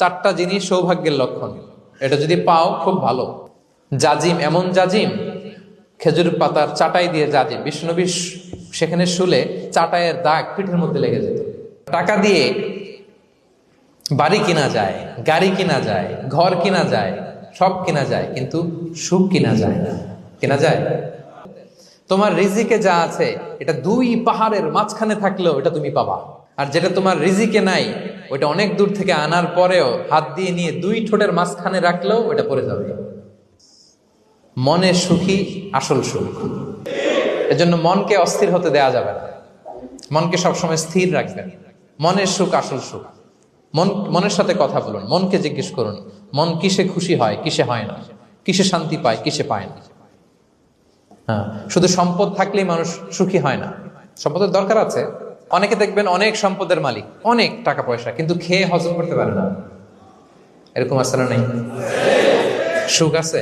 চারটা জিনিস সৌভাগ্যের লক্ষণ, এটা যদি পাও খুব ভালো। জাজিম, এমন জাজিম, খেজুর পাতার চাটাই দিয়ে জাজিম, বিষ্ণুনবী সেখানে শুলে চাটাইয়ের দাগ পিঠের মধ্যে লেগে যেত। টাকা দিয়ে বাড়ি কিনা যায়, গাড়ি কিনা যায়, ঘর কিনা যায়, সব কিনা যায়, কিন্তু সুখ কিনা যায় না। কিনা যায়? তোমার রিজিকে যা আছে এটা দুই পাহাড়ের মাঝখানে থাকলেও এটা তুমি পাবা। আর যেটা তোমার রিজিকে নাই ওইটা অনেক দূর থেকে আনার পরেও হাত দিয়ে নিয়ে দুই ঠোঁটের মাঝখানে রাখলেও ওইটা পড়ে যাবে। মনে সুখী আসল সুখ। এজন্য মনকে অস্থির হতে দেয়া যাবে না, মনকে সবসময় স্থির রাখবেন। মনের সুখ আসল সুখ। মনের সাথে কথা বলুন, মনকে জিজ্ঞেস করুন মন কিসে খুশি হয়, কিসে হয় না, কিসে শান্তি পায়, কিসে পায় না। হ্যাঁ, শুধু সম্পদ থাকলেই মানুষ সুখী হয় না, সম্পদের দরকার আছে। অনেকে দেখবেন অনেক সম্পদের মালিক, অনেক টাকা পয়সা, কিন্তু খেয়ে হজম করতে পারে না। এরকম আছে না? নাই? সুখ আছে?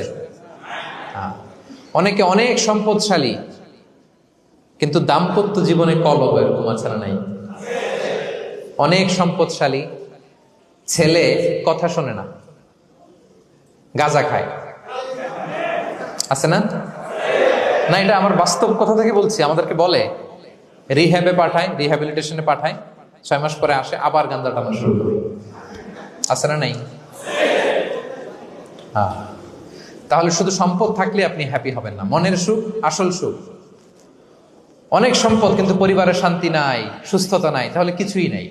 অনেকে অনেক সম্পদশালী, কিন্তু দাম্পত্য জীবনে কলহ, এরকম আছে না? নাই? অনেক সম্পদশালী ছেলে কথা শোনে না, গাঁজা খায়, আছে না? না, এটা আমার বাস্তব কথা থেকে বলছি। আমাদেরকে বলে রিহ্যাবে পাঠায়, রিহ্যাবিলিটেশনে পাঠায়, 6 মাস পরে আসে আবার গাঁজা টানা শুরু করে। আছে না? নাই? তাহলে শুধু সম্পদ থাকলে আপনি হ্যাপি হবেন না। মনের সুখ আসল সুখ। অনেক সম্পদ কিন্তু পরিবারের শান্তি নাই, সুস্থতা নাই, তাহলে কিছুই নাই।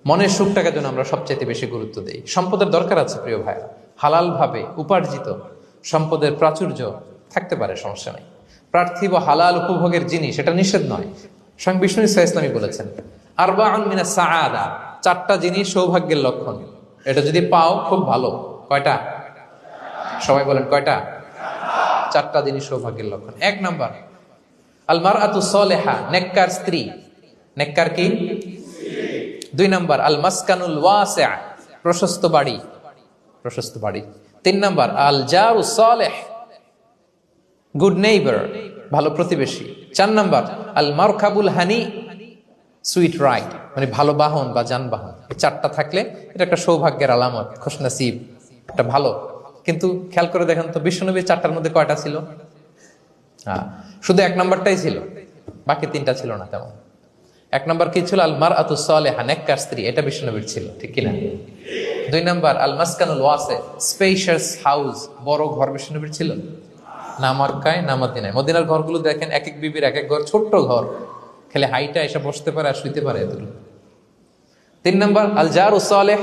মনের সুখটাকে যেন আমরা সবচেয়ে বেশি গুরুত্ব দিই। সম্পদের দরকার আছে প্রিয় ভাইরা, হালাল ভাবে উপার্জিত সম্পদের প্রাচুর্য থাকতে পারে, সমস্যা নাই। পার্থিব হালাল উপভোগের জিনিস, এটা নিষেধ নয়। স্বয়ং বিষ্ণু ইসলামী বলেছেন আরবাউন মিনাস সাআদা, চারটা জিনিস সৌভাগ্যের লক্ষণ, এটা যদি পাও খুব ভালো। কয়টা? সবাই বলেন কয়টা? চারটা জিনিস সৌভাগ্যের লক্ষণ। 1 নাম্বার আল মারআতু সালেহা, নেককার স্ত্রী। নেককার কি? 2 নাম্বার আল মাসকানুল ওয়াসিআ, প্রশস্ত বাড়ি, প্রশস্ত বাড়ি। 3 নাম্বার আল জারু সালেহ, গুড নেইবার, ভালো প্রতিবেশী। 4 নাম্বার আল মারকাবুল হানি, সুইট রাইড, মানে ভালো বাহন বা যানবাহন। এই চারটা থাকলে এটা একটা সৌভাগ্যের আলামত, খুশনসিব, এটা ভালো। কিন্তু খেয়াল করে দেখেন তো বিশ্বনবীর চারটার মধ্যে কয়টা ছিল? শুধু 1 নাম্বারটাই ছিল, বাকি 3টা ছিল না তেমন। 1 নাম্বার কি ছিল? আল মারআতু সালেহা, নেককার স্ত্রী, এটা বিশ্বনবীর ছিল, ঠিক কিনা? 2 নাম্বার আল মাসকানুল ওয়াসি, স্পেশিয়াস হাউস, বড় ঘর, বিশ্বনবীর ছিল না মক্কায় না মদিনায়। মদিনার ঘরগুলো দেখেন এক এক বিবির এক এক ঘর, ছোট্ট ঘর, খেলে হাইটা এসে বসতে পারে আর শুইতে পারে এতটুকু। 3 নাম্বার আল জারু সালেহ,